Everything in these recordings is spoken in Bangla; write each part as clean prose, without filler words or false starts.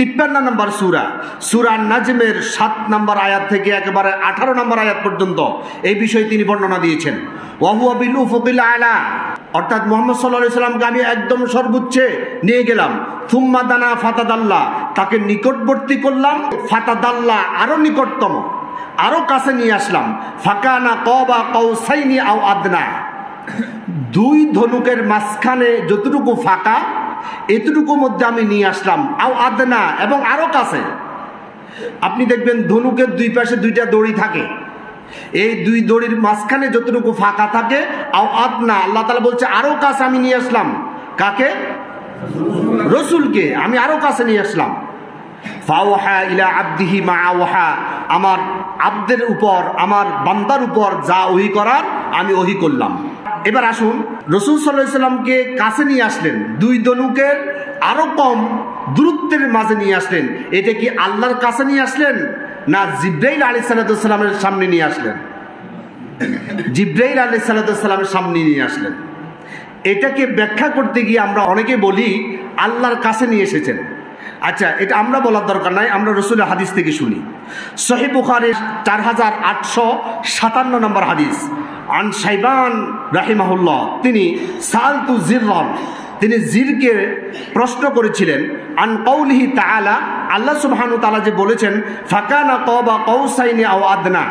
53 নম্বর সূরা, সূরা নাজমের 7 নম্বর আয়াত থেকে একেবারে 18 নম্বর আয়াত পর্যন্ত এই বিষয়ে তিনি বর্ণনা দিয়েছেন। ওয়া হুয়া বিল উফুকিল আলা, অর্থাৎ মুহাম্মদ সাল্লাল্লাহু আলাইহি সাল্লামকে আমি একদম সর্বোচ্চে নিয়ে গেলাম। থুম্মা দানা ফাতাদাল্লা, তাকে নিকটবর্তী করলাম। ফাতাদাল্লা, আরো নিকটতম, আরো কাছে নিয়ে আসলাম। ফাকানা কাবা কাউসাইনি আও আদনা, দুই ধনুকের মাঝখানে যতটুকু ফাঁকা এতটুকুর মধ্যে আমি নিয়ে আসলাম। আও আদনা, এবং আরো কাছে। আপনি দেখবেন ধনুকের দুই পাশে দুইটা দড়ি থাকে, এই দুই দড়ির মাঝখানে যতটুকু ফাঁকা থাকে, আও আদনা, আল্লাহ তাআলা বলছে আরো কাছে আমি নিয়ে আসলাম। কাকে? রসুলকে আমি আরো কাছে নিয়ে আসলাম। ফাওহা ইলা আবদিহি মা আওহা, আমার আব্দের উপর, আমার বান্দার উপর যা ওহী করার আমি ওহী করলাম। এবার আসুন, রাসূল সাল্লাল্লাহু আলাইহি সাল্লামকে কাছে নিয়ে আসলেন, দুই ধনুকের আরো কম দূরত্বের মাঝে নিয়ে আসলেন। এটা কি আল্লাহর কাছে নিয়ে আসলেন, না জিবরাইল আলাইহিস সালামের সামনে নিয়ে আসলেন? জিবরাইল আলাইহিস সালামের সামনে নিয়ে আসলেন। এটাকে ব্যাখ্যা করতে গিয়ে আমরা অনেকে বলি আল্লাহর কাছে নিয়ে এসেছেন। আচ্ছা, এটা আমরা বলার দরকার নাই, আমরা রাসূলের হাদিস থেকে শুনি। সহিহ বুখারীর 4857 নম্বর হাদিস, আন শাইবান রাহিমাহুল্লাহ, তিনি সালতু জিররান, তিনি জিরকে প্রশ্ন করেছিলেন, আন কওলিহি তাআলা, আল্লাহ সুবহানাহু ওয়া তাআলা যে বলেছেন ফাকানা কাবা কাউসাইনি আও আদনা,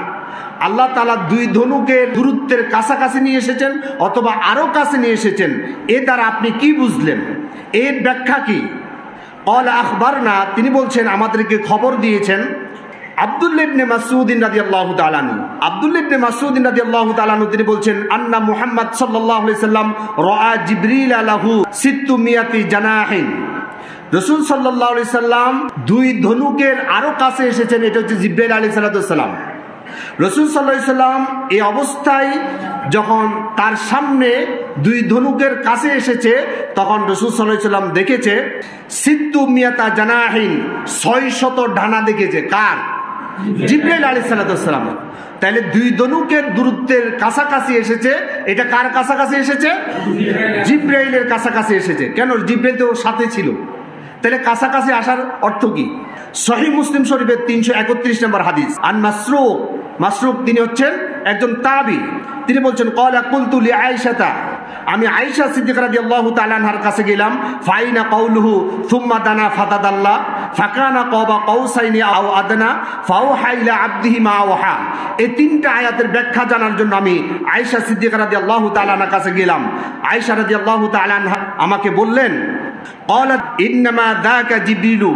আল্লাহ তাআলা দুই ধনুকের দূরত্বের কাছাকাছি নিয়ে এসেছেন অথবা আরো কাছে নিয়ে এসেছেন, এ দ্বারা আপনি কি বুঝলেন, এর ব্যাখ্যা কি? ক্বালা আখবারনা, তিনি বলছেন আমাদেরকে খবর দিয়েছেন আব্দুল্লাহ ইবনে মাসউদ রাদিয়াল্লাহু তাআলা আনহু। আব্দুল্লাহ ইবনে মাসউদ রাদিয়াল্লাহু তাআলা আনহু তিনি বলছেন আন্না মুহাম্মদ সাল্লাল্লাহু আলাইহি সাল্লাম রাআ জিবরিল লাহু 600 জানাহিন, রাসূল সাল্লাল্লাহু আলাইহি সাল্লাম দুই ধনুকের আরো কাছে এসেছেন। এটা হচ্ছে জিবরাইল আলাইহিস সালাম। রাসূল সাল্লাল্লাহু আলাইহি সাল্লাম এই অবস্থায় যখন তার সামনে দুই ধনুকের কাছে এসেছে, তখন রাসূল সাল্লাল্লাহু আলাইহি সাল্লাম দেখেছে 600 জানাহিন, 600 ডানা দেখেছে। কার? জিবরাইল আলাইহিস সালাম। তাহলে দুই ধনুকের দূরত্বের কাছাকাছি এসেছে। এটা কার কাছাকাছি এসেছে? জিবরাইলের কাছাকাছি এসেছে। কেন? জিবরাইল তো সাথে ছিল। তাহলে কাছাকাছি আসার অর্থ কি? সহিহ মুসলিম শরীফের 331 নম্বর হাদিস, আন মাসরুক, মাসরুক তিনি হচ্ছেন একজন তাবি, তিনি বলছেন ক্বালা কুলতু লি আয়েশাতা, আমি আয়েশা সিদ্দিকা রাদিয়াল্লাহু তাআলা আনহার কাছে গেলাম। ফাইনা কাউলুহু সুম্মা দানা ফাতাদাল্লা ফাকানা কাবা কাউসাইনি আও আদনা ফাওহা ইলা আবদিহি মা আওহা, এই তিনটা আয়াতের ব্যাখ্যা জানার জন্য আমি আয়েশা সিদ্দিকা রাদিয়াল্লাহু তাআলা আনহার কাছে গেলাম। আয়েশা রাদিয়াল্লাহু তাআলা আনহা আমাকে বললেন, ক্বালাত ইন্নামা যাকা জিবরিলু,